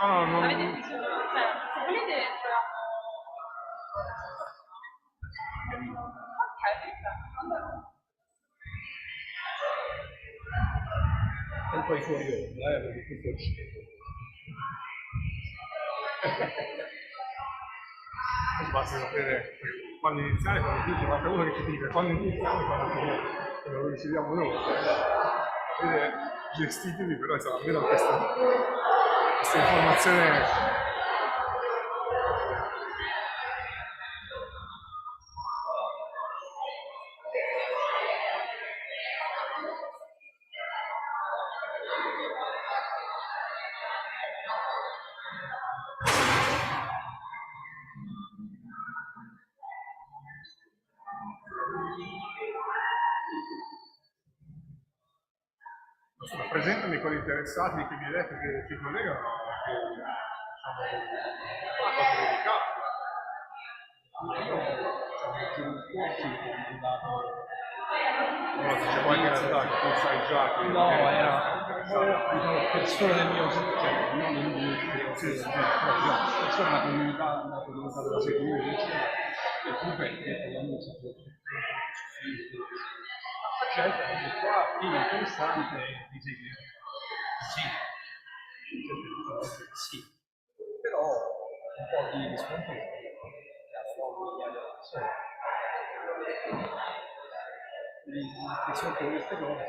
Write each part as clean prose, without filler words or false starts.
No, no, Avete deciso, cioè, se volete, E poi fuori onda, perché questo è uscito. Basta sapere quando iniziare, quando finire, basta uno che ci dice quando iniziamo e quando finiamo, e non lo decidiamo noi. Gestitevi, però insomma, almeno questa informazione. Insomma, presentami quelli interessati che mi hai detto che si collegano, che diciamo, una cosa dedicata. C'è qualche realtà che tu sai già che... No, era persone del mio settore, non industria, persone della comunità della sicurezza, e comunque la musica scelta che qua fino interessante di seguire. Sì, però un po' di riscontro di sotto queste cose.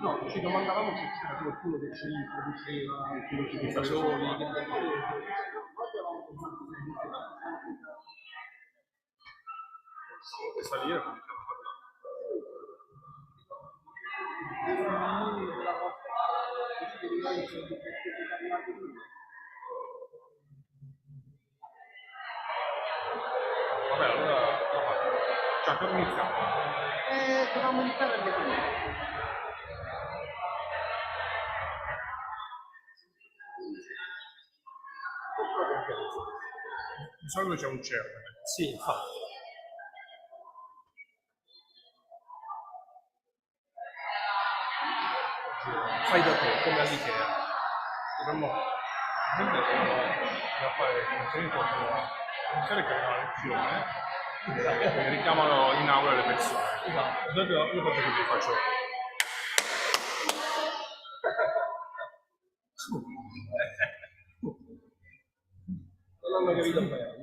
No, ci domandavamo se c'era qualcuno che ci introduceva i filosofi da soli, che salire come stiamo parlando. Vabbè, allora cioè per iniziare. dovevamo iniziare alle prime. Di solito c'è un certo. Sì, infatti. Fai da te, come all'Ikea. Dovremmo fare conferenza che è una lezione che richiamano in aula le persone. Esatto. Io faccio così, faccio. Non hanno capito bene.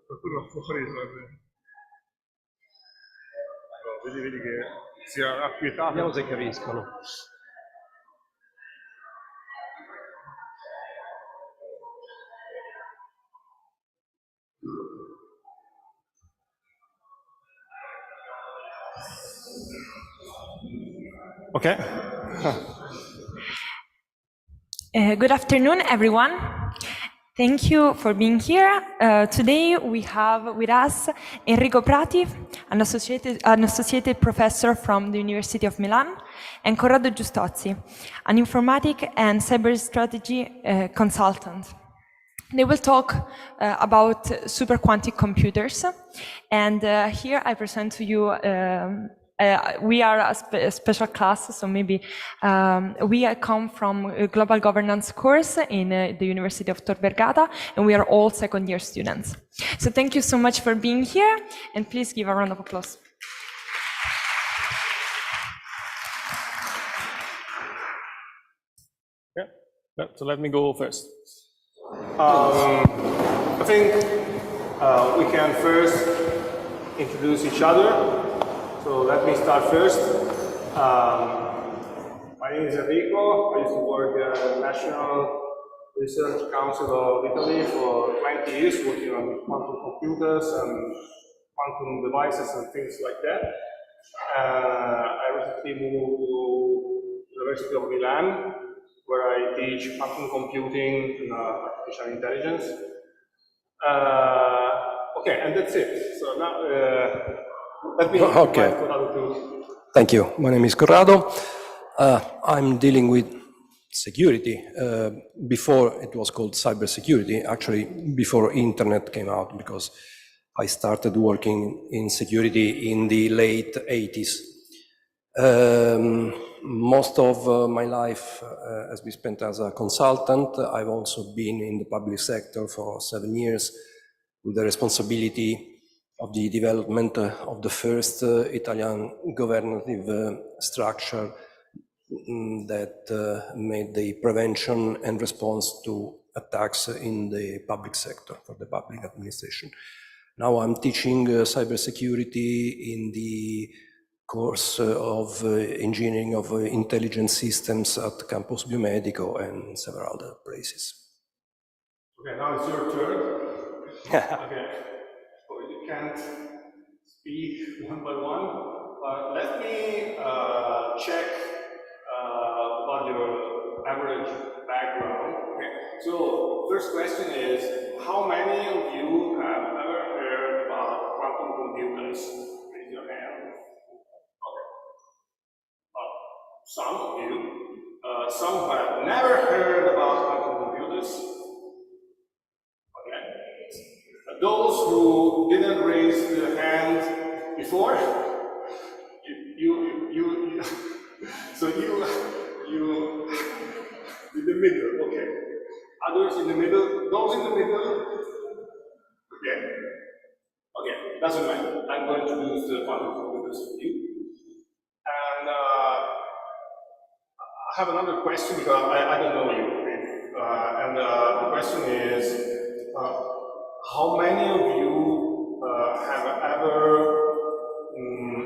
Qualcuno fuori vedi che si è acquietato. Vediamo se capiscono. Okay. Good afternoon, everyone. Thank you for being here. Today we have with us Enrico Prati, an associated professor from the University of Milan, and Corrado Giustozzi, an informatic and cyber strategy consultant. They will talk about superquantic computers, and here I present to you we are a special class, so maybe we come from a global governance course in the University of Tor Vergata, and we are all second-year students. So thank you so much for being here, and please give a round of applause. Yeah, so let me go first. I think we can first introduce each other. So let me start first. My name is Enrico. I used to work at the National Research Council of Italy for 20 years, working on quantum computers and quantum devices and things like that. I recently moved to the University of Milan, where I teach quantum computing and artificial intelligence. Okay, and that's it. So now Let me Okay. invite Corrado to. Thank you. My name is Corrado. I'm dealing with security. Before it was called cybersecurity, actually before internet came out, because I started working in security in the late 80s. Most of my life has been spent as a consultant. I've also been in the public sector for 7 years with the responsibility of the development of the first Italian governative structure that made the prevention and response to attacks in the public sector for the public administration. Now I'm teaching cybersecurity in the course of engineering of intelligent systems at Campus Biomedico and several other places. Okay, now it's your turn. Okay, so you can't speak one by one. Let me check about your average background. Okay, so first question is, how many of you have ever heard about quantum computers? Raise your hand. Okay. Some of you. Some who have never heard about quantum computers. Okay. Those who didn't raise their hand before, so you in the middle, okay. Others in the middle, those in the middle, okay. Okay, doesn't matter. I'm going to use the quantum computers with you. And I have another question because I don't know you. And the question is, how many of you have ever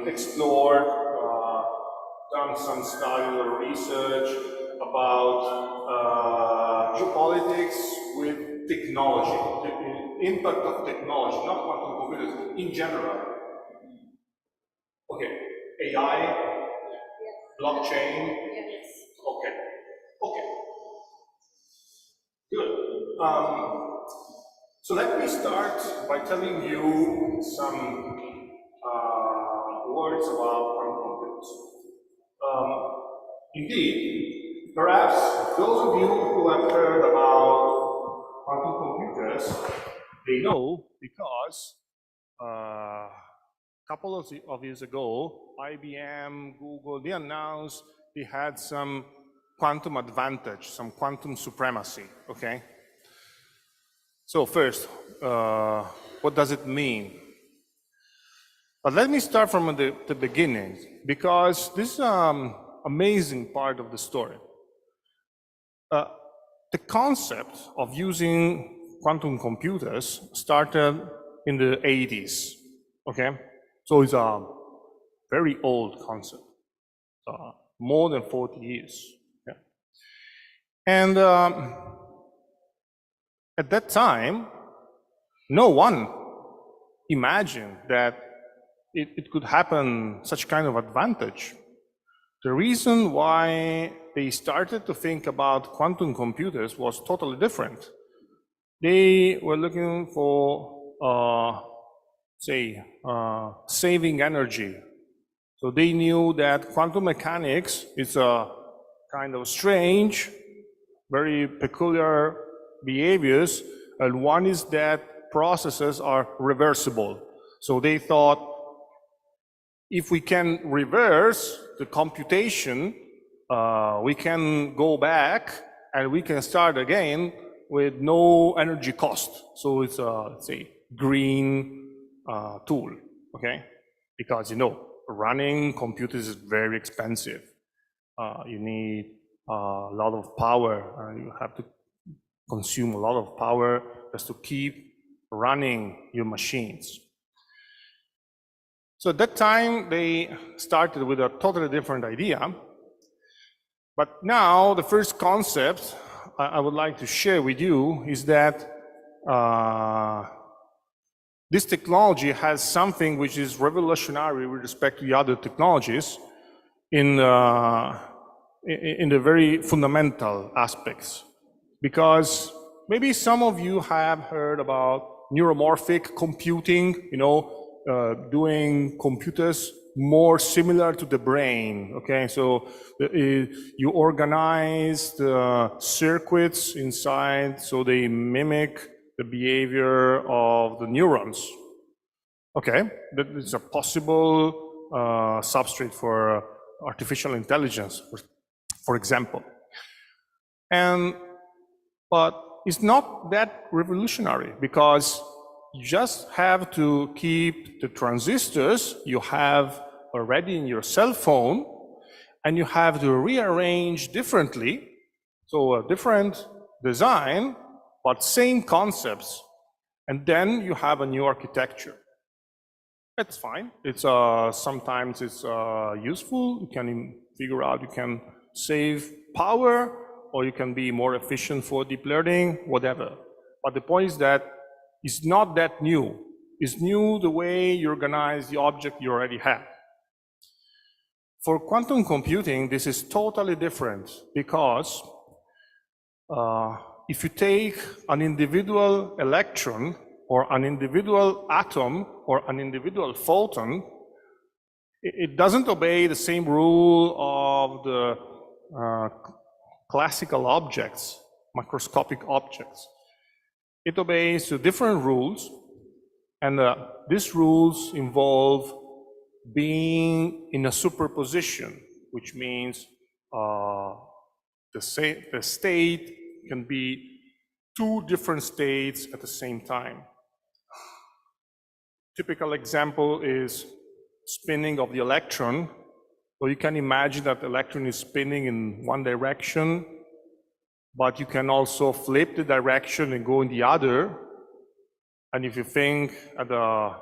explored, done some study or research about geopolitics with technology, the impact of technology, not quantum computers, in general? Okay, AI, blockchain. Okay, okay, good. So let me start by telling you some words about quantum computers. Indeed, perhaps those of you who have heard about quantum computers, they know because a couple of years ago, IBM, Google, they announced they had some quantum advantage, some quantum supremacy, okay? So first, what does it mean? But let me start from the beginning, because this is an amazing part of the story. The concept of using quantum computers started in the 80s, okay? So it's a very old concept, more than 40 years. Okay? And at that time, no one imagined that it could happen, such kind of advantage. The reason why they started to think about quantum computers was totally different. They were looking for, saving energy. So they knew that quantum mechanics is a kind of strange, very peculiar behaviors, and one is that processes are reversible. So they thought, if we can reverse the computation, we can go back and we can start again with no energy cost. So it's a, let's say, green tool, okay? Because, you know, running computers is very expensive. You need a lot of power, you have to consume a lot of power just to keep running your machines. So at that time, they started with a totally different idea. But now, the first concept I would like to share with you is that this technology has something which is revolutionary with respect to the other technologies in the very fundamental aspects. Because maybe some of you have heard about neuromorphic computing, you know, doing computers more similar to the brain, okay? So you organize the circuits inside so they mimic the behavior of the neurons. Okay, that is a possible substrate for artificial intelligence, for example. But it's not that revolutionary, because you just have to keep the transistors you have already in your cell phone, and you have to rearrange differently, so a different design, but same concepts, and then you have a new architecture. That's fine. It's sometimes it's useful. You can figure out, you can save power, or you can be more efficient for deep learning, whatever. But the point is that it's not that new. It's new the way you organize the object you already have. For quantum computing, this is totally different, because if you take an individual electron, or an individual atom, or an individual photon, it doesn't obey the same rule of the classical objects, macroscopic objects. It obeys to different rules, and these rules involve being in a superposition, which means the state can be two different states at the same time. Typical example is spinning of the electron. So you can imagine that the electron is spinning in one direction, but you can also flip the direction and go in the other. And if you think at the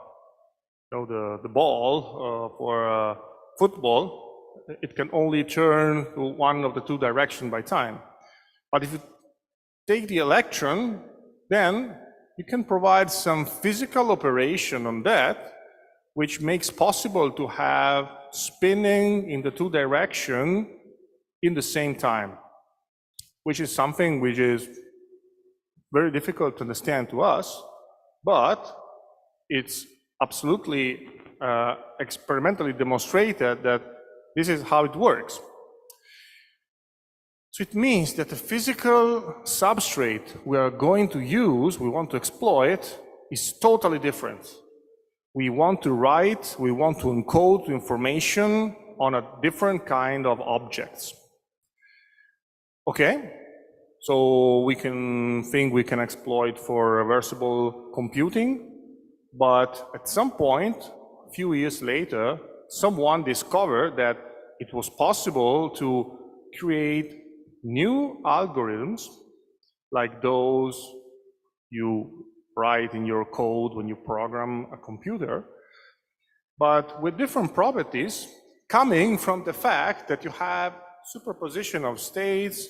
ball for football, it can only turn to one of the two directions by time. But if you take the electron, then you can provide some physical operation on that, which makes possible to have spinning in the two directions in the same time, which is something which is very difficult to understand to us, but it's absolutely experimentally demonstrated that this is how it works. So it means that the physical substrate we are going to use, we want to exploit, is totally different. We want to write, we want to encode information on a different kind of objects. Okay, so we can think we can exploit for reversible computing, but at some point, a few years later, someone discovered that it was possible to create new algorithms like those you write in your code when you program a computer, but with different properties coming from the fact that you have superposition of states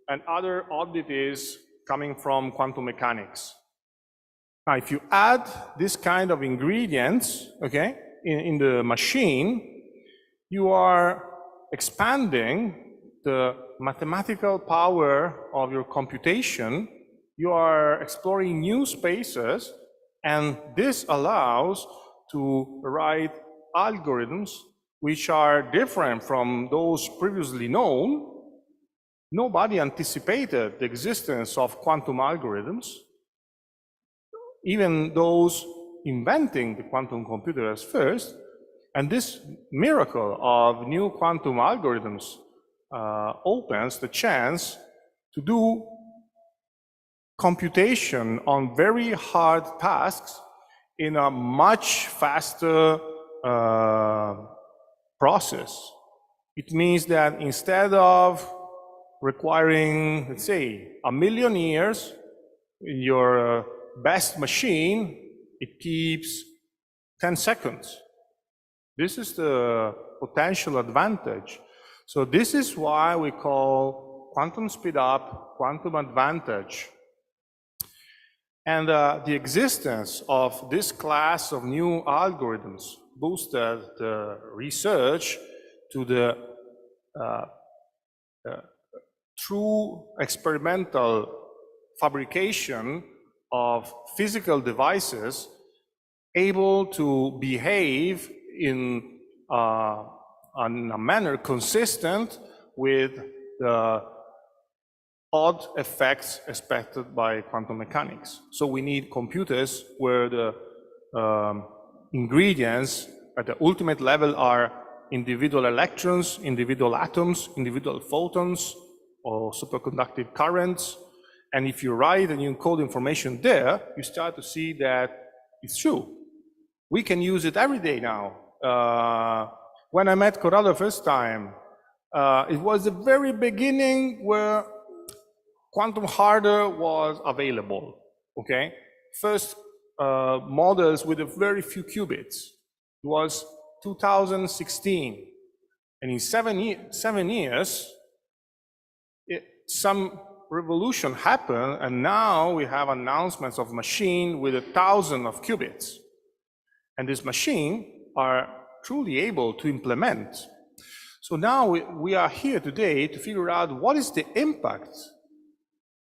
and other oddities coming from quantum mechanics. Now, if you add this kind of ingredients, okay, in the machine, you are expanding the mathematical power of your computation. You are exploring new spaces, and this allows to write algorithms which are different from those previously known. Nobody anticipated the existence of quantum algorithms. Even those inventing the quantum computers first, and this miracle of new quantum algorithms opens the chance to do computation on very hard tasks in a much faster process. It means that instead of requiring, let's say, 1,000,000 years in your best machine, it keeps 10 seconds. This is the potential advantage. So this is why we call quantum speed up quantum advantage. And the existence of this class of new algorithms boosted the research to the true experimental fabrication of physical devices, able to behave in a manner consistent with the odd effects expected by quantum mechanics. So we need computers where the ingredients at the ultimate level are individual electrons, individual atoms, individual photons, or superconductive currents. And if you write and you encode information there, you start to see that it's true. We can use it every day now. When I met Corrado the first time, it was the very beginning where quantum hardware was available, okay? First models with a very few qubits. It was 2016. And in 7 years, some revolution happened, and now we have announcements of machine with 1,000 of qubits. And this machine are truly able to implement. So now we are here today to figure out what is the impact.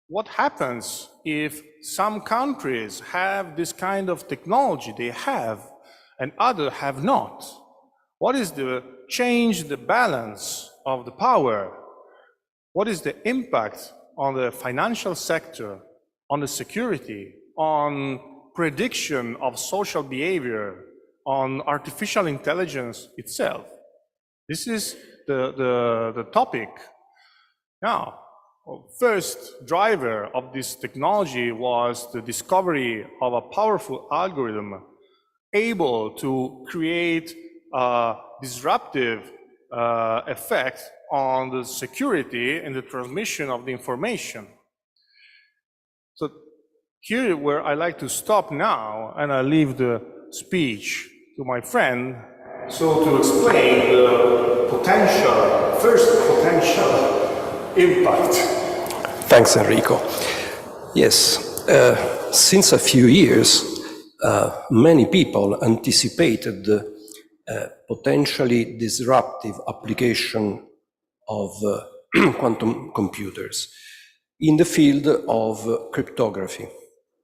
What happens if some countries have this kind of technology they have and others have not? What is the change, the balance of the power? What is the impact on the financial sector, on the security, on prediction of social behavior, on artificial intelligence itself? This is the topic. Now, first driver of this technology was the discovery of a powerful algorithm able to create a disruptive effect on the security and the transmission of the information. So here where I like to stop now, and I leave the speech to my friend, so to explain the first potential impact. Thanks, Enrico. Yes, since a few years, many people anticipated the potentially disruptive application of quantum computers in the field of cryptography,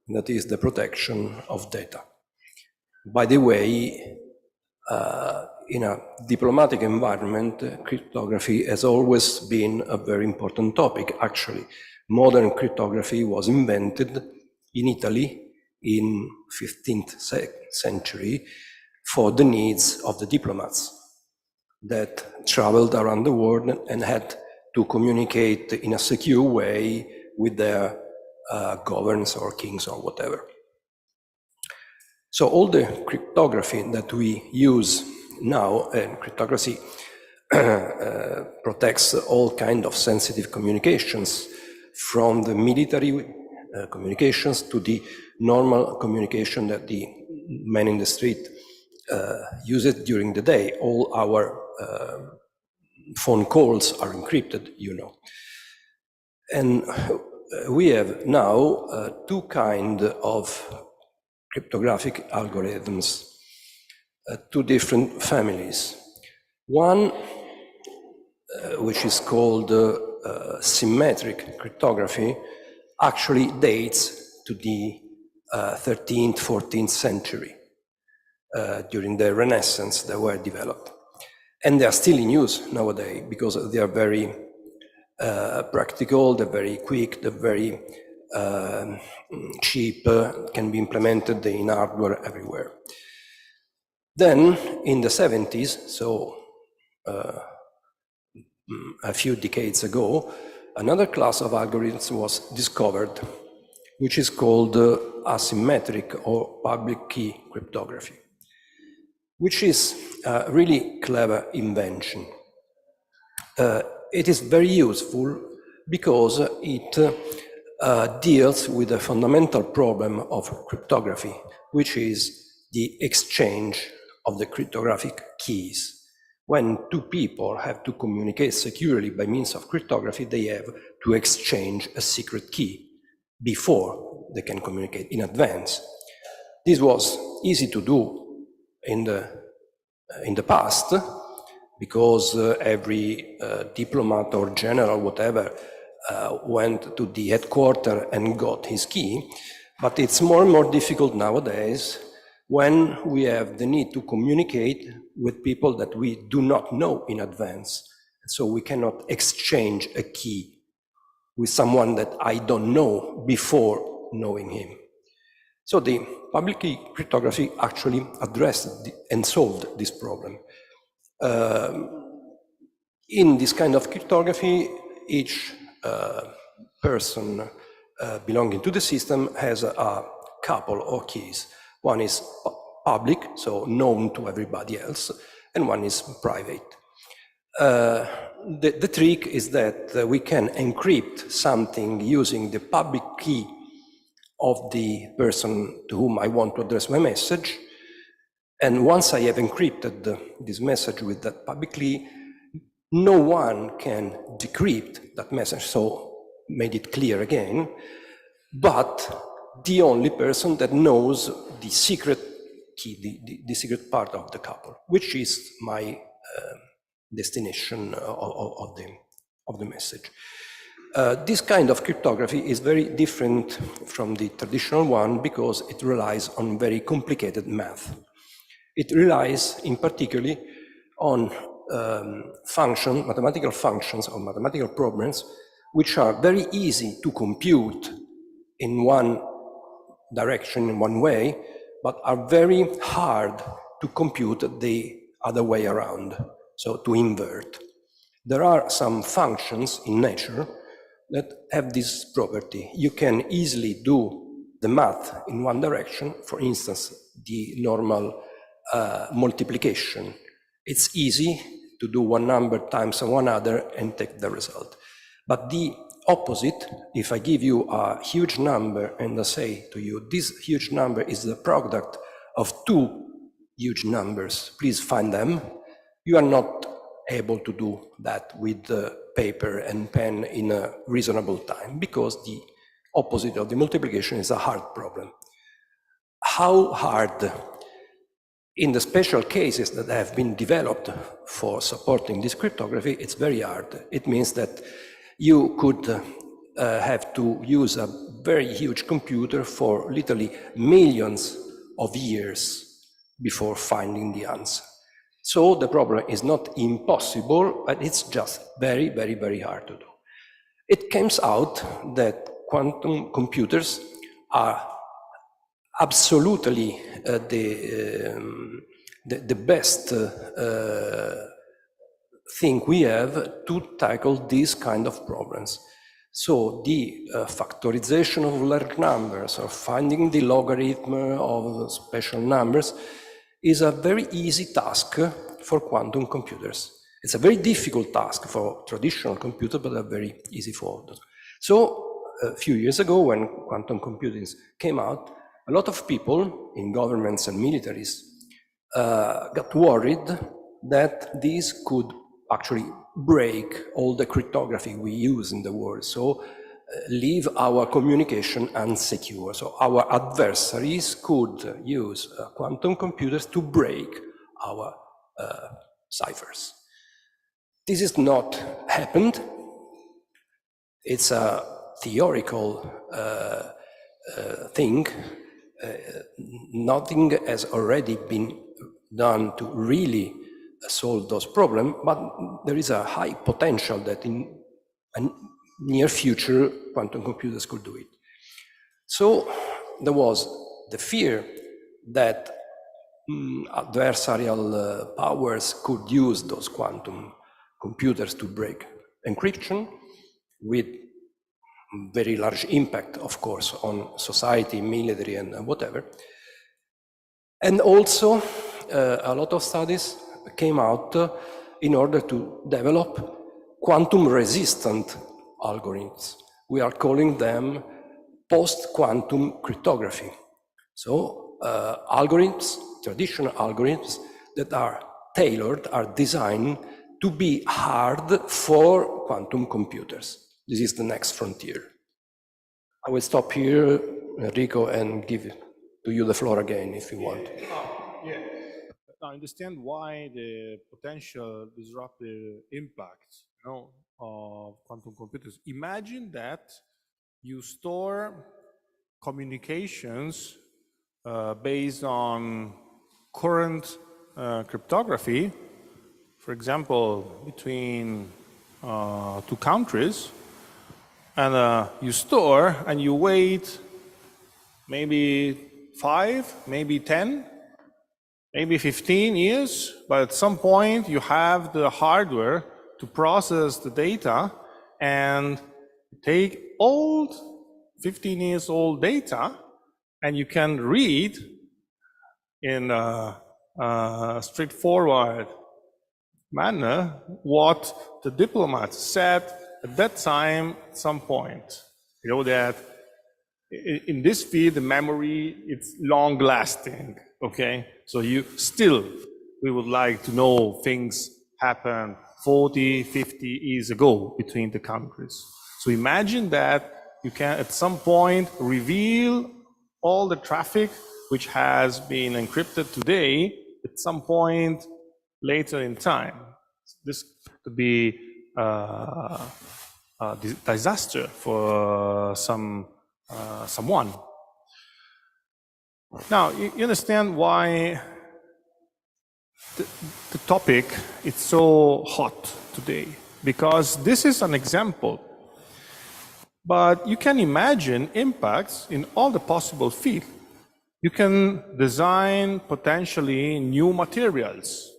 that is the protection of data. By the way, in a diplomatic environment, cryptography has always been a very important topic. Actually, modern cryptography was invented in Italy in 15th century for the needs of the diplomats that traveled around the world and had to communicate in a secure way with their governors or kings or whatever. So all the cryptography that we use now, and cryptography protects all kinds of sensitive communications, from the military communications to the normal communication that the man in the street uses during the day. All our phone calls are encrypted, you know. And we have now two kinds of cryptographic algorithms, two different families. One, which is called symmetric cryptography, actually dates to the 13th, 14th century. During the Renaissance, they were developed. And they are still in use nowadays because they are very practical, they're very quick, they're very cheap, can be implemented in hardware everywhere. Then in the 70s, so a few decades ago, another class of algorithms was discovered, which is called asymmetric or public key cryptography, which is a really clever invention. It is very useful because it deals with a fundamental problem of cryptography, which is the exchange of the cryptographic keys. When two people have to communicate securely by means of cryptography, they have to exchange a secret key before they can communicate in advance. This was easy to do in the past, because every diplomat or general, whatever, went to the headquarters and got his key. But it's more and more difficult nowadays when we have the need to communicate with people that we do not know in advance. So we cannot exchange a key with someone that I don't know before knowing him. So the public key cryptography actually addressed and solved this problem. In this kind of cryptography, each person belonging to the system has a couple of keys. One is public, so known to everybody else, and one is private. The trick is that we can encrypt something using the public key of the person to whom I want to address my message. And once I have encrypted this message with that public key, no one can decrypt that message, so made it clear again, but the only person that knows the secret key, the secret part of the couple, which is my destination of the message. This kind of cryptography is very different from the traditional one because it relies on very complicated math. It relies in particular on mathematical functions or mathematical problems, which are very easy to compute in one direction, in one way, but are very hard to compute the other way around, so to invert. There are some functions in nature that have this property. You can easily do the math in one direction, for instance, the normal multiplication. It's easy to do one number times one other and take the result. But the opposite, if I give you a huge number and I say to you, this huge number is the product of two huge numbers, please find them, you are not able to do that with paper and pen in a reasonable time because the opposite of the multiplication is a hard problem. How hard? In the special cases that have been developed for supporting this cryptography, it's very hard. It means that you could have to use a very huge computer for literally millions of years before finding the answer. So the problem is not impossible, but it's just very, very, very hard to do. It comes out that quantum computers are absolutely the best thing we have to tackle these kind of problems. So the factorization of large numbers or finding the logarithm of special numbers is a very easy task for quantum computers. It's a very difficult task for traditional computers, but a very easy for them. So a few years ago, when quantum computing came out, a lot of people in governments and militaries got worried that this could actually break all the cryptography we use in the world, so leave our communication unsecure. So our adversaries could use quantum computers to break our ciphers. This is not happened. It's a theoretical thing. Nothing has already been done to really solve those problems, but there is a high potential that in a near future quantum computers could do it. So there was the fear that adversarial powers could use those quantum computers to break encryption with very large impact, of course, on society, military, and whatever. And also, a lot of studies came out in order to develop quantum-resistant algorithms. We are calling them post-quantum cryptography. So algorithms, traditional algorithms that are tailored, are designed to be hard for quantum computers. This is the next frontier. I will stop here, Enrico, and give to you the floor again if you want. Yeah. Now, I understand why the potential disruptive impact, of quantum computers. Imagine that you store communications based on current cryptography, for example, between two countries, and you store and you wait maybe 5, maybe 10, maybe 15 years, but at some point you have the hardware to process the data and take old 15 years old data, and you can read in a straightforward manner what the diplomats said at that time at some point. You know that in this field, the memory, it's long lasting, okay? So we would like to know things happened 40, 50 years ago between the countries. So imagine that you can at some point reveal all the traffic which has been encrypted today at some point later in time. This could be a disaster for someone. Now, you understand why the topic is so hot today, because this is an example. But you can imagine impacts in all the possible fields. You can design potentially new materials.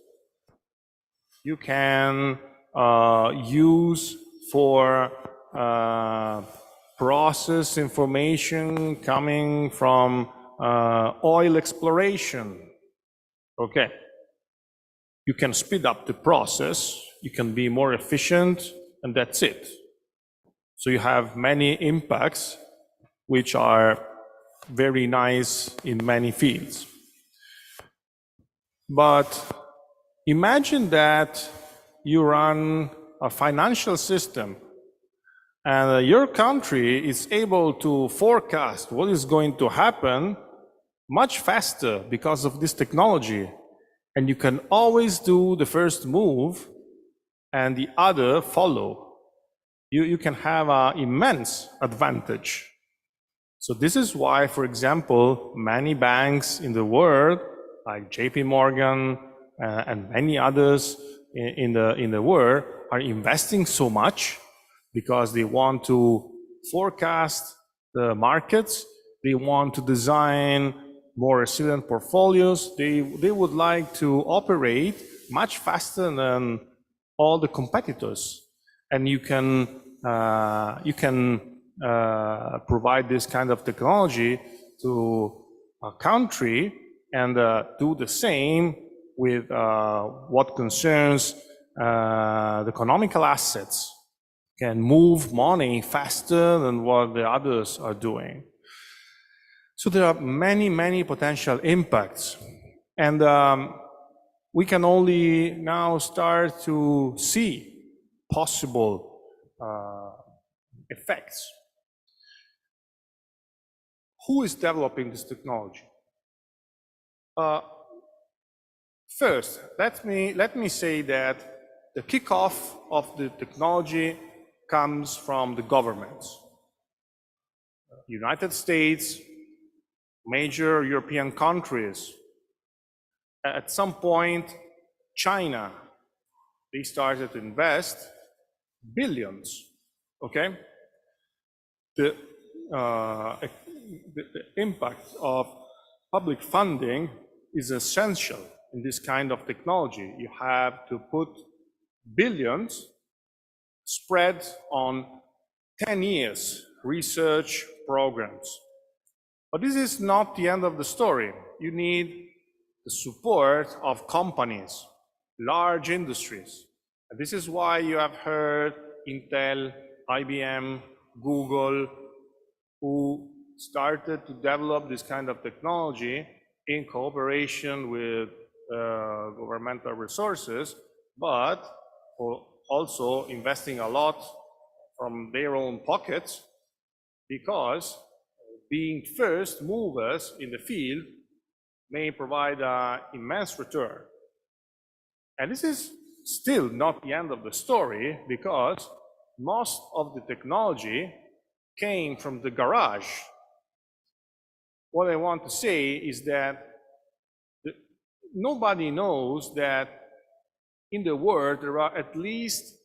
You can use for process information coming from oil exploration. Okay. You can speed up the process, you can be more efficient, and that's it. So you have many impacts which are very nice in many fields. But imagine that you run a financial system and your country is able to forecast what is going to happen much faster because of this technology. And you can always do the first move and the other follow. You can have an immense advantage. So this is why, for example, many banks in the world, like JP Morgan and many others in the world, are investing so much because they want to forecast the markets, they want to design more resilient portfolios, they would like to operate much faster than all the competitors. And you can provide this kind of technology to a country and do the same with what concerns the economical assets. Can move money faster than what the others are doing. So there are many, many potential impacts. And we can only now start to see possible effects. Who is developing this technology? First, let me say that the kickoff of the technology comes from the governments. United States, major European countries. At some point, China, they started to invest billions, okay? The impact of public funding is essential in this kind of technology. You have to put billions spread on 10 years research programs. But this is not the end of the story. You need the support of companies, large industries. And this is why you have heard Intel, IBM, Google, who started to develop this kind of technology in cooperation with governmental resources, but also investing a lot from their own pockets, because being first movers in the field may provide an immense return. And this is still not the end of the story, because most of the technology came from the garage. what I want to say is that nobody knows that in the world there are at least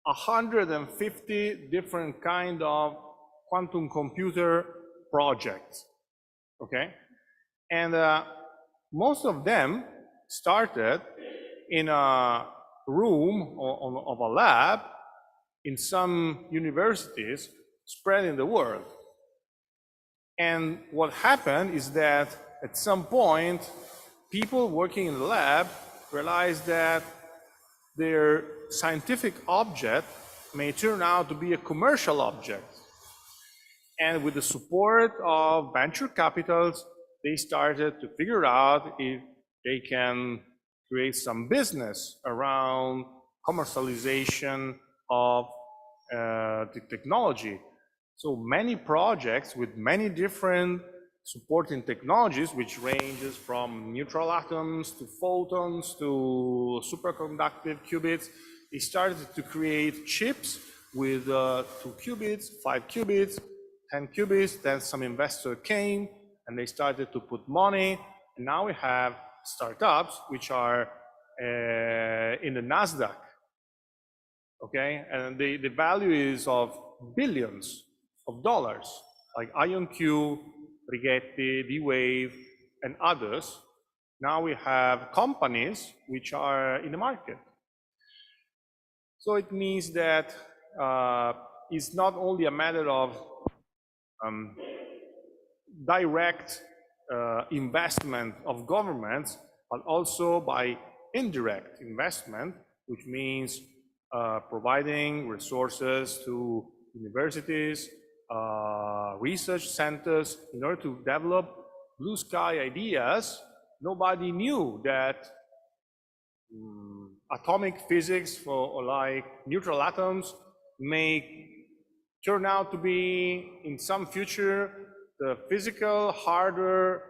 150 different kind of quantum computer projects, okay? And most of them started in a room of a lab in some universities spread in the world. And what happened is that at some point, people working in the lab realized that their scientific object may turn out to be a commercial object. And with the support of venture capitals, they started to figure out if they can create some business around commercialization of the technology. So many projects with many different supporting technologies, which ranges from neutral atoms to photons to superconductive qubits. They started to create chips with 2 qubits, 5 qubits, 10 qubits. Then some investor came and they started to put money. And now we have startups which are in the NASDAQ, okay? And the value is of billions of dollars, like IonQ, Rigetti, D-Wave, and others. Now we have companies which are in the market. So it means that it's not only a matter of direct investment of governments, but also by indirect investment, which means providing resources to universities, research centers in order to develop blue sky ideas. Nobody knew that atomic physics or like neutral atoms may turn out to be in some future the physical hardware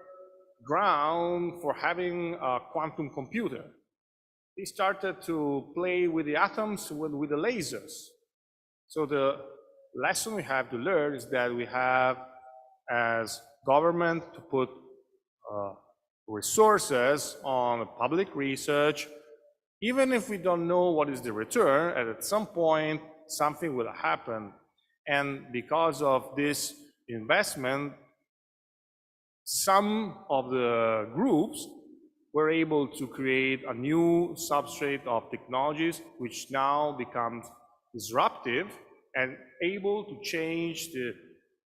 ground for having a quantum computer. They started to play with the atoms with the lasers. So the lesson we have to learn is that we have, as government, to put resources on public research, even if we don't know what is the return, and at some point something will happen. And because of this investment, some of the groups were able to create a new substrate of technologies which now becomes disruptive and able to change the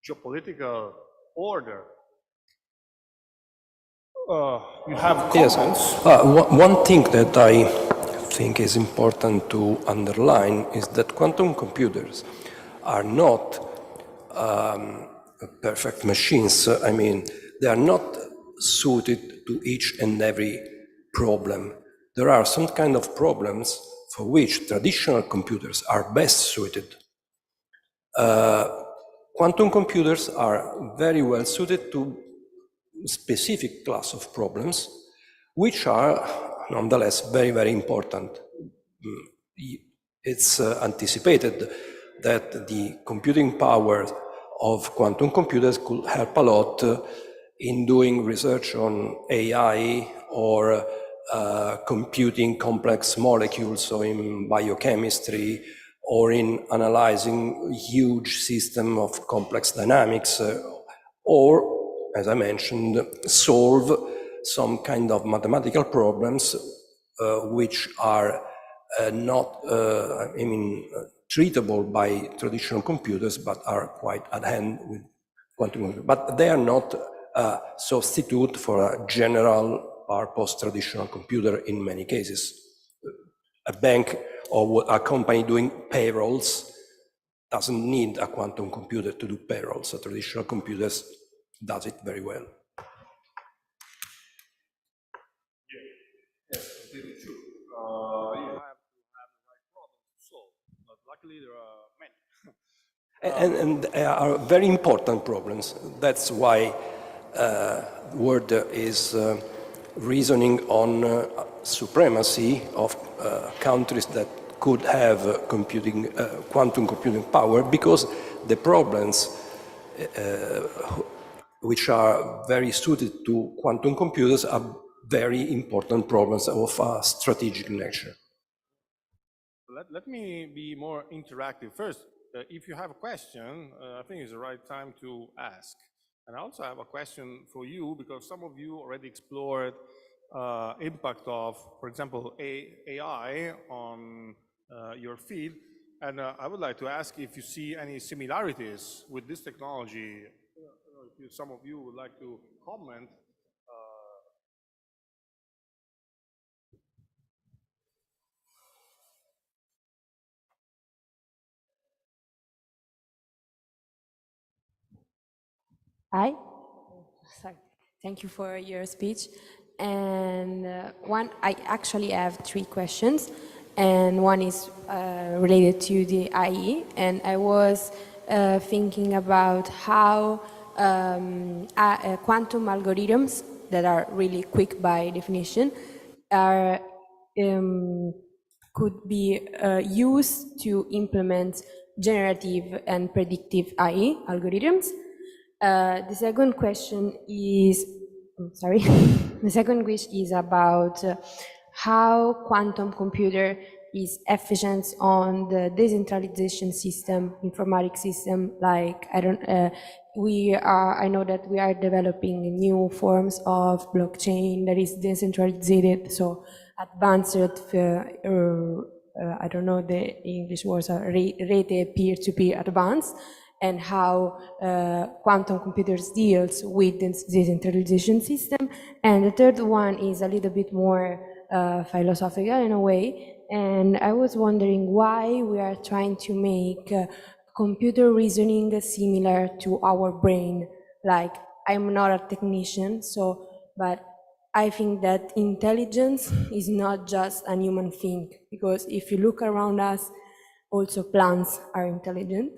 geopolitical order. You have comments? Yes. One thing that I think is important to underline is that quantum computers are not perfect machines. I mean, they are not suited to each and every problem. There are some kind of problems for which traditional computers are best suited. Quantum computers are very well suited to specific class of problems, which are nonetheless very, very important. It's anticipated that the computing power of quantum computers could help a lot in doing research on AI or computing complex molecules, so in biochemistry, or in analyzing huge system of complex dynamics, or, as I mentioned, solve some kind of mathematical problems which are not, treatable by traditional computers, but are quite at hand with quantum computers. But they are not a substitute for a general purpose traditional computer in many cases. A bank or a company doing payrolls doesn't need a quantum computer to do payrolls. So traditional computers does it very well. Yes, completely true. You have to have the right problem to solve, but luckily there are many. And they are very important problems. That's why Word is reasoning on supremacy of countries that could have quantum computing power, because the problems which are very suited to quantum computers, are very important problems of a strategic nature. Let me be more interactive. First, if you have a question, I think it's the right time to ask. And I also have a question for you, because some of you already explored impact of, for example, AI on your field. And I would like to ask if you see any similarities with this technology. If some of you would like to comment. Hi. Sorry. Thank you for your speech. And I actually have 3 questions, and one is related to the IE. And I was thinking about how quantum algorithms that are really quick by definition are could be used to implement generative and predictive IE algorithms. The second question is, the second question is about how quantum computer is efficient on the decentralization system, informatic system. Like I know that we are developing new forms of blockchain that is decentralized, so advanced. I don't know the English words are rete peer-to-peer advanced. And how quantum computers deals with this decentralization system. And the third one is a little bit more philosophical in a way. And I was wondering why we are trying to make computer reasoning similar to our brain. Like, I'm not a technician, but I think that intelligence is not just a human thing, because if you look around us, also plants are intelligent.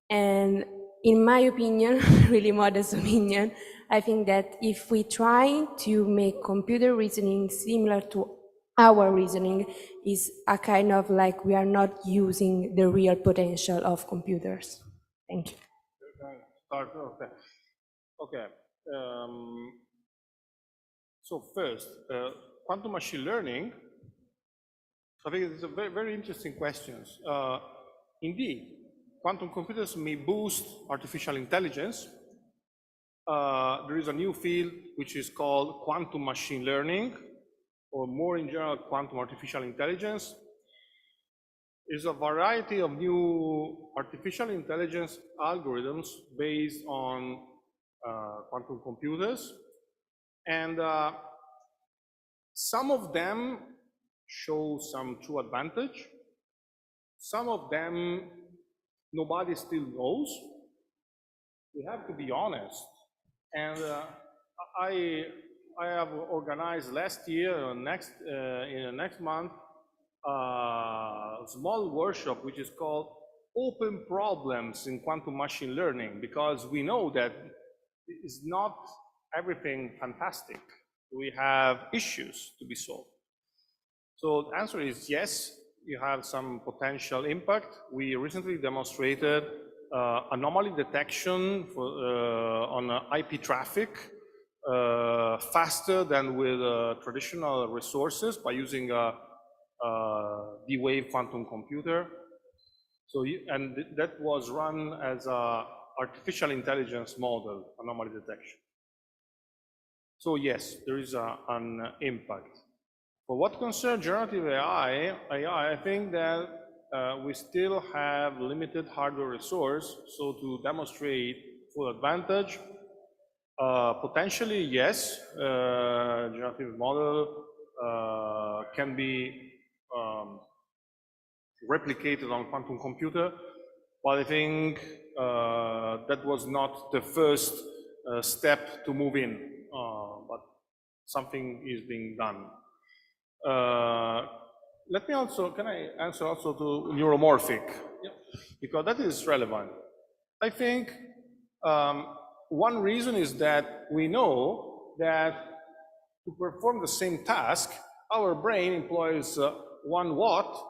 And in my opinion, really modest opinion, I think that if we try to make computer reasoning similar to our reasoning, is a kind of like we are not using the real potential of computers. Thank you. Okay. So first, quantum machine learning, I think it's a very, very interesting question. Indeed, quantum computers may boost artificial intelligence. There is a new field which is called quantum machine learning, or more in general, quantum artificial intelligence. Is a variety of new artificial intelligence algorithms based on quantum computers. And some of them show some true advantage. Some of them nobody still knows. We have to be honest. And I have organized last year, in the next month, a small workshop which is called Open Problems in Quantum Machine Learning, because we know that it's not everything fantastic. We have issues to be solved. So the answer is yes, you have some potential impact. We recently demonstrated anomaly detection on IP traffic faster than with traditional resources by using a D-Wave quantum computer. So, and that was run as a artificial intelligence model, anomaly detection. So yes, there is an impact. For what concerns generative AI, I think that we still have limited hardware resource, so to demonstrate full advantage, potentially yes, generative model can be replicated on quantum computer, but I think that was not the first step to move in, but something is being done. Let me also, can I answer also to neuromorphic? Yeah. Because that is relevant. I think one reason is that we know that to perform the same task, our brain employs 1 watt,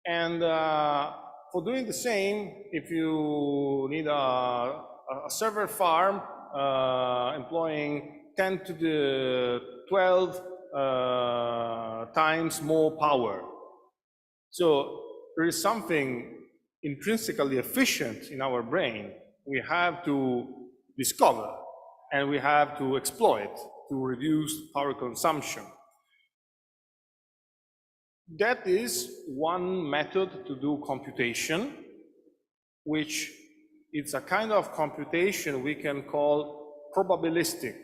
and for doing the same, if you need a server farm, employing 10 to the 12 times more power. So there is something intrinsically efficient in our brain we have to discover and we have to exploit to reduce power consumption. That is one method to do computation, which it's a kind of computation we can call probabilistic,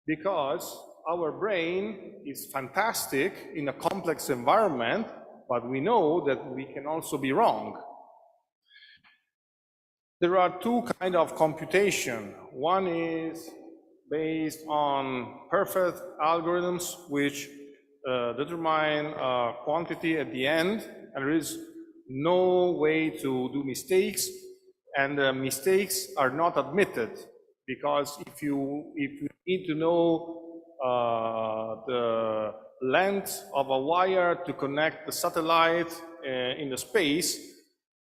because our brain is fantastic in a complex environment, but we know that we can also be wrong. There are two kinds of computation. One is based on perfect algorithms which determine quantity at the end, and there is no way to do mistakes, and mistakes are not admitted, because if you need to know the length of a wire to connect the satellite in the space,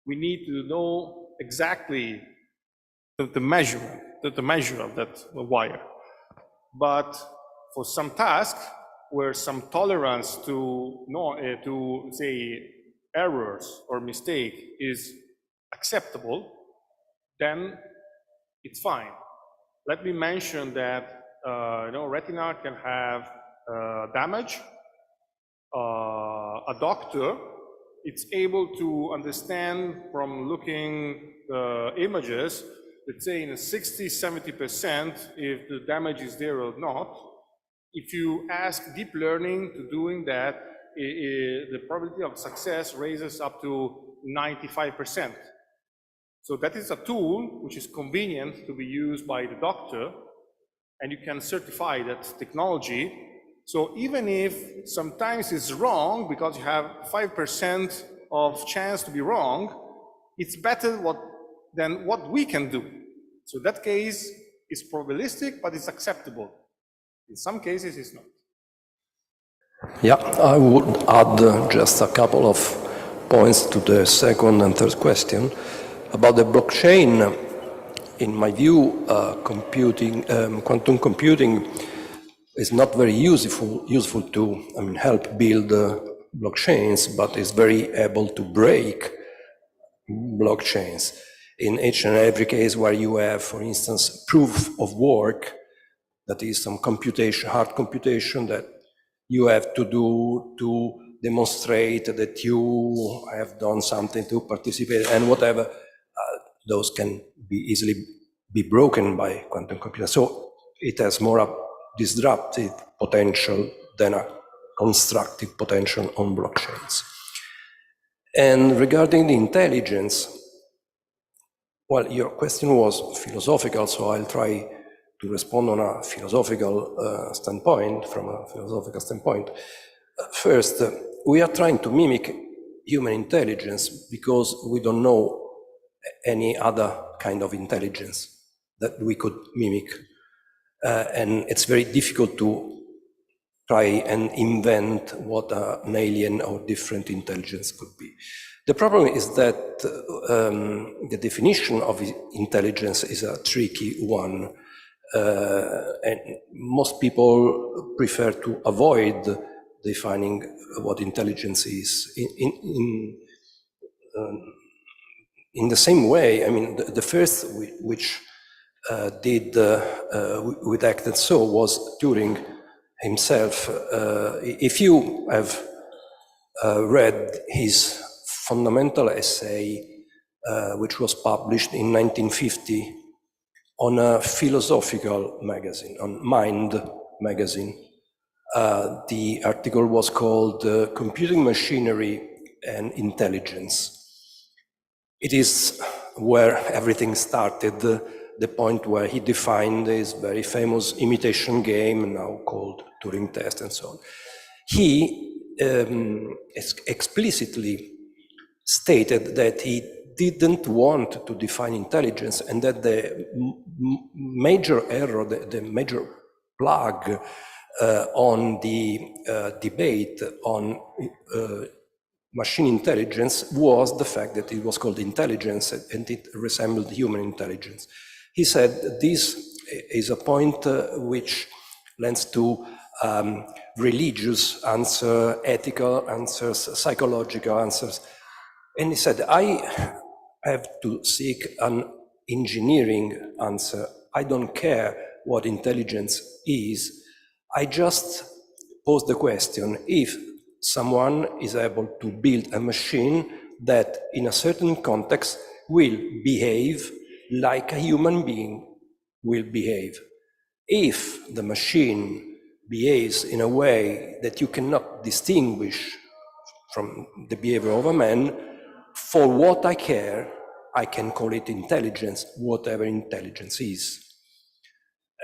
we need to know exactly the measure of that wire. But for some task where some tolerance to say errors or mistake is acceptable, then it's fine. Let me mention that retina can have damage. A doctor, it's able to understand from looking images, let's say in 60–70% if the damage is there or not. If you ask deep learning to doing that, the probability of success raises up to 95%. So that is a tool which is convenient to be used by the doctor, and you can certify that technology. So even if sometimes it's wrong, because you have 5% of chance to be wrong, it's better than what we can do. So that case is probabilistic, but it's acceptable. In some cases, it's not. Yeah, I would add just a couple of points to the second and third question. About the blockchain, in my view, quantum computing is not very useful to help build blockchains, but is very able to break blockchains. In each and every case where you have, for instance, proof of work, that is some computation, hard computation that you have to do to demonstrate that you have done something to participate, and whatever, those can be easily be broken by quantum computing. So it has more a disruptive potential than a constructive potential on blockchains. And regarding the intelligence, well, your question was philosophical, so I'll try to respond on a philosophical standpoint, from a philosophical standpoint. First, we are trying to mimic human intelligence because we don't know any other kind of intelligence that we could mimic. And it's very difficult to try and invent what an alien or different intelligence could be. The problem is that the definition of intelligence is a tricky one. And most people prefer to avoid defining what intelligence is. In the same way, I mean, the first which with acted so was Turing himself. If you have read his fundamental essay, which was published in 1950 on a philosophical magazine, on Mind magazine, the article was called Computing Machinery and Intelligence. It is where everything started, the point where he defined his very famous imitation game, now called Turing test and so on. He explicitly stated that he didn't want to define intelligence, and that the major error, the major plug on the debate on machine intelligence was the fact that it was called intelligence and it resembled human intelligence. he said this is a point which lends to religious answers, ethical answers, psychological answers. And he said, I have to seek an engineering answer. I don't care what intelligence is. I just pose the question, if someone is able to build a machine that in a certain context will behave like a human being will behave. If the machine behaves in a way that you cannot distinguish from the behavior of a man, for what I care, I can call it intelligence, whatever intelligence is.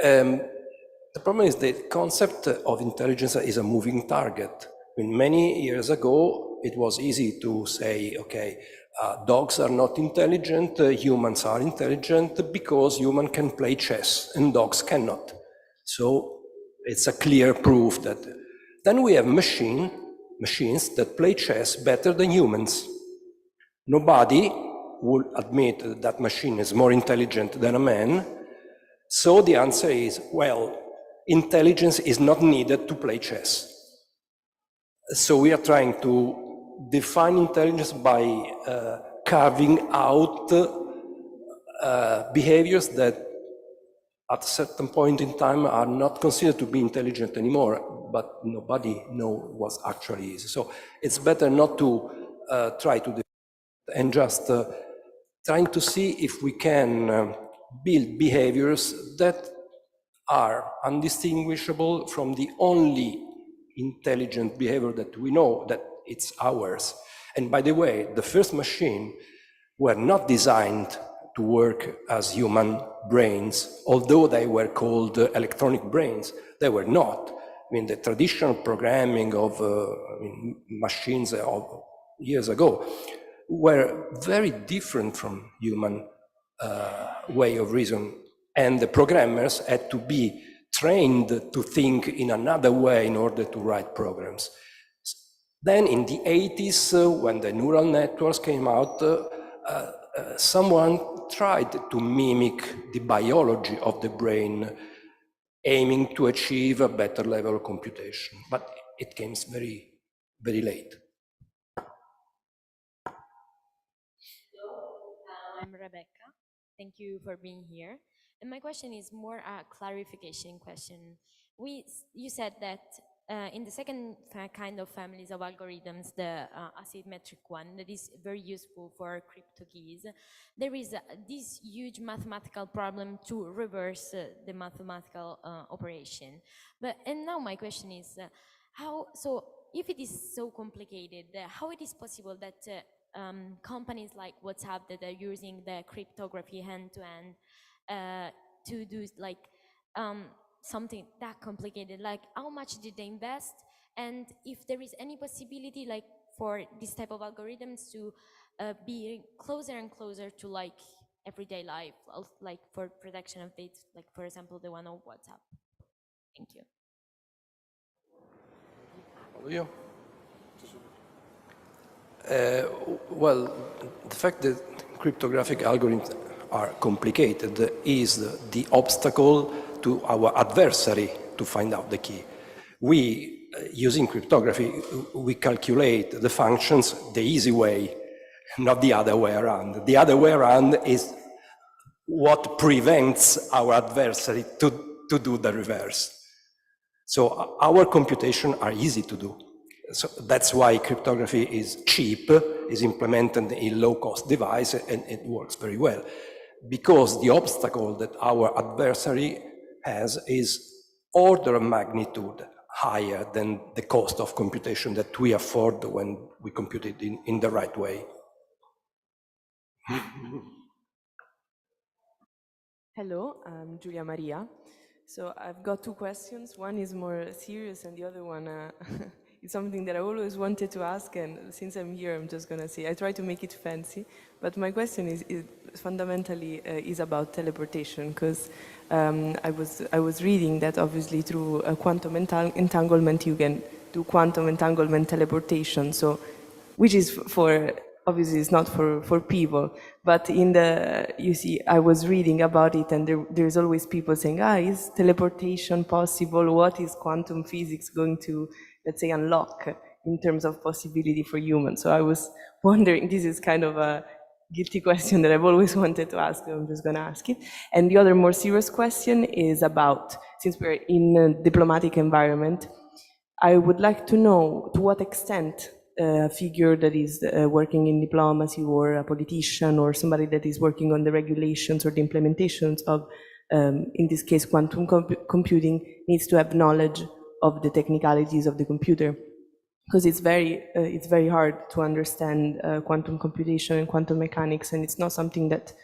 The problem is the concept of intelligence is a moving target. I mean, many years ago, it was easy to say, okay, dogs are not intelligent, humans are intelligent because humans can play chess and dogs cannot. So it's a clear proof that. Then we have machines that play chess better than humans. Nobody will admit that machine is more intelligent than a man. So the answer is, well, intelligence is not needed to play chess. So we are trying to define intelligence by carving out behaviors that at a certain point in time are not considered to be intelligent anymore, but nobody knows what actually is. So it's better not to try to and just trying to see if we can build behaviors that are undistinguishable from the only intelligent behavior that we know that it's ours. And by the way, the first machines were not designed to work as human brains, although they were called electronic brains. They were not. I mean, the traditional programming of machines of years ago were very different from human way of reason. And the programmers had to be trained to think in another way in order to write programs. Then in the 80s, when the neural networks came out, someone tried to mimic the biology of the brain, aiming to achieve a better level of computation. But it came very, very late. I'm Rebecca. Thank you for being here. And my question is more a clarification question. You said that in the second kind of families of algorithms, the asymmetric one that is very useful for crypto keys, there is this huge mathematical problem to reverse the mathematical operation. And now my question is, if it is so complicated, how it is possible that companies like WhatsApp that are using the cryptography hand-to-hand to do like something that complicated, like how much did they invest, and if there is any possibility like for this type of algorithms to be closer and closer to like everyday life, like for protection of data, like for example the one of WhatsApp. Thank you. Well, the fact that cryptographic algorithms are complicated is the obstacle to our adversary to find out the key. We, using cryptography, we calculate the functions the easy way, not the other way around. The other way around is what prevents our adversary to do the reverse. So our computations are easy to do. So that's why cryptography is cheap, is implemented in low-cost device, and it works very well. Because the obstacle that our adversary has is order of magnitude higher than the cost of computation that we afford when we compute it in the right way. Hello, I'm Giulia Maria. So I've got two questions. One is more serious and the other one is something that I always wanted to ask, and since I'm here, I'm just gonna say, I try to make it fancy, but my question is fundamentally is about teleportation, because I was reading that obviously through quantum entanglement you can do quantum entanglement teleportation, so which is for obviously it's not for people, but you see, I was reading about it, and there's always people saying, is teleportation possible? What is quantum physics going to, let's say, unlock in terms of possibility for humans? So I was wondering, this is kind of a guilty question that I've always wanted to ask, I'm just going to ask it. And the other more serious question is about, since we're in a diplomatic environment, I would like to know to what extent a figure that is working in diplomacy, or a politician, or somebody that is working on the regulations or the implementations of, in this case, quantum computing, needs to have knowledge of the technicalities of the computer. Because it's very hard to understand quantum computation and quantum mechanics, and it's not something that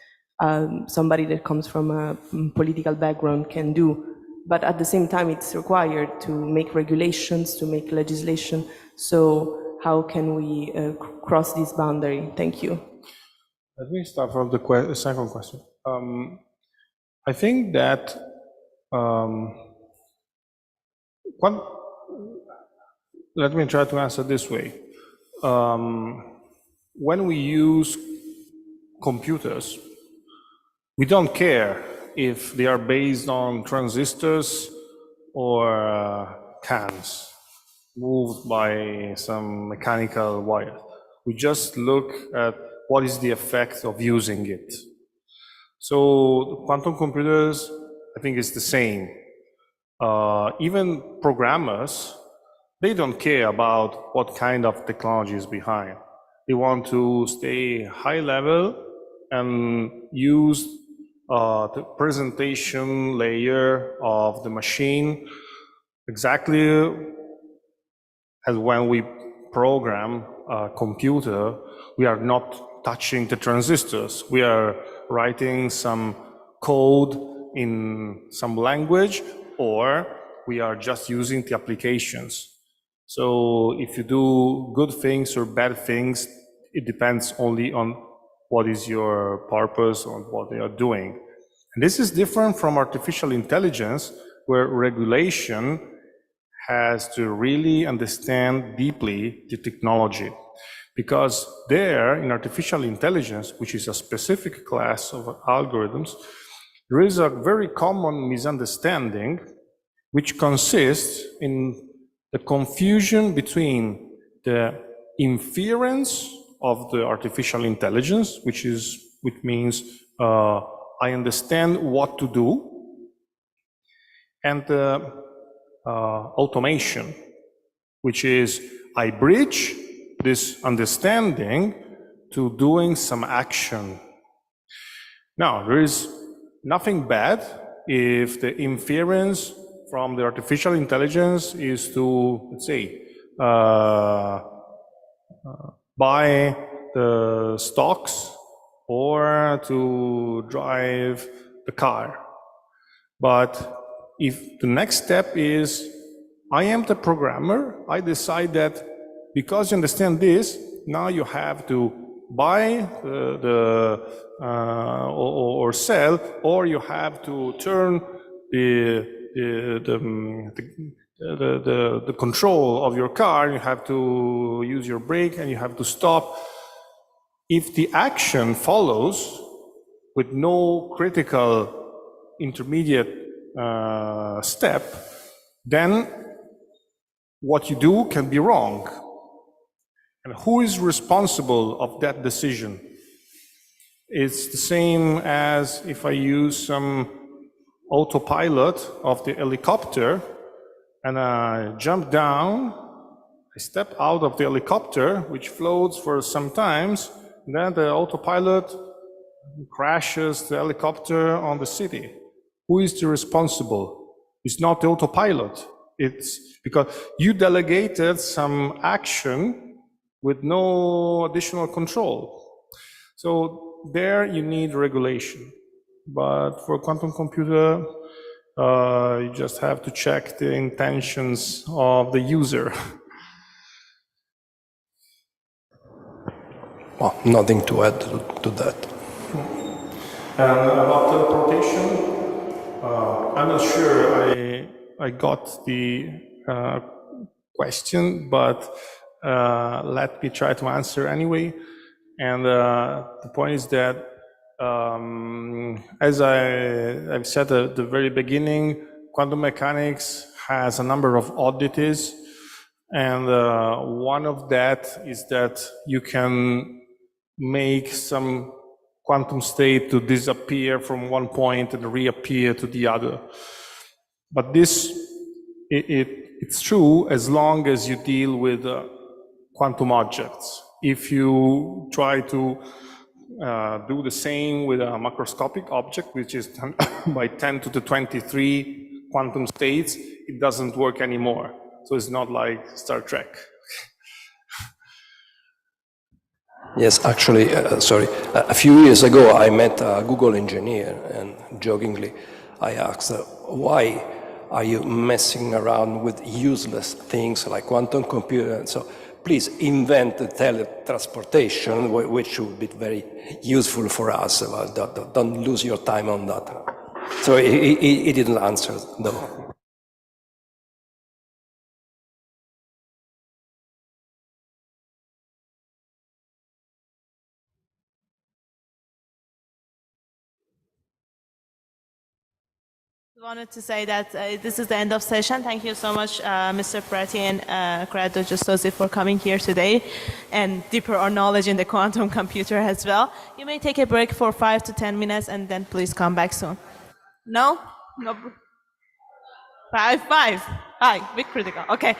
somebody that comes from a political background can do. But at the same time, it's required to make regulations, to make legislation. So how can we cross this boundary? Thank you. Let me start from the second question. I think that let me try to answer this way. When we use computers, we don't care if they are based on transistors or cans moved by some mechanical wire. We just look at what is the effect of using it. So quantum computers, I think, is the same. Even programmers, they don't care about what kind of technology is behind. They want to stay high level and use the presentation layer of the machine exactly as when we program a computer. We are not touching the transistors. We are writing some code in some language, or we are just using the applications. So if you do good things or bad things, it depends only on what is your purpose or what they are doing. And this is different from artificial intelligence, where regulation has to really understand deeply the technology. Because there, in artificial intelligence, which is a specific class of algorithms, there is a very common misunderstanding which consists in the confusion between the inference of the artificial intelligence, which means I understand what to do, and the automation, which is I bridge this understanding to doing some action. Now, there is nothing bad if the inference from the artificial intelligence is to, let's say, buy the stocks or to drive the car. But if the next step is, I am the programmer, I decide that because you understand this, now you have to buy or sell, or you have to turn the control of your car, you have to use your brake and you have to stop. If the action follows with no critical intermediate step, then what you do can be wrong. And who is responsible of that decision? It's the same as if I use some autopilot of the helicopter and I jump down, I step out of the helicopter, which floats for some times, and then the autopilot crashes the helicopter on the city. Who is the responsible? It's not the autopilot. It's because you delegated some action with no additional control. So there you need regulation. But for a quantum computer, you just have to check the intentions of the user. Well, nothing to add to that. And about teleportation, I'm not sure I got the question, but let me try to answer anyway. And the point is that, as I've said at the very beginning, quantum mechanics has a number of oddities. And one of that is that you can make some quantum state to disappear from one point and reappear to the other. But this, it's true as long as you deal with quantum objects. If you try to do the same with a macroscopic object, which is by 10 to the 23 quantum states, it doesn't work anymore. So it's not like Star Trek. Yes, actually, sorry. A few years ago, I met a Google engineer, and jokingly, I asked, why are you messing around with useless things like quantum computer? And so please invent teletransportation, which would be very useful for us. Don't lose your time on that. So he didn't answer, though. Wanted to say that this is the end of session. Thank you so much, Mr. Prati and Corrado Giustosi, for coming here today and deeper our knowledge in the quantum computer as well. You may take a break for 5 to 10 minutes and then please come back soon. No? No. Five. Be critical. Okay.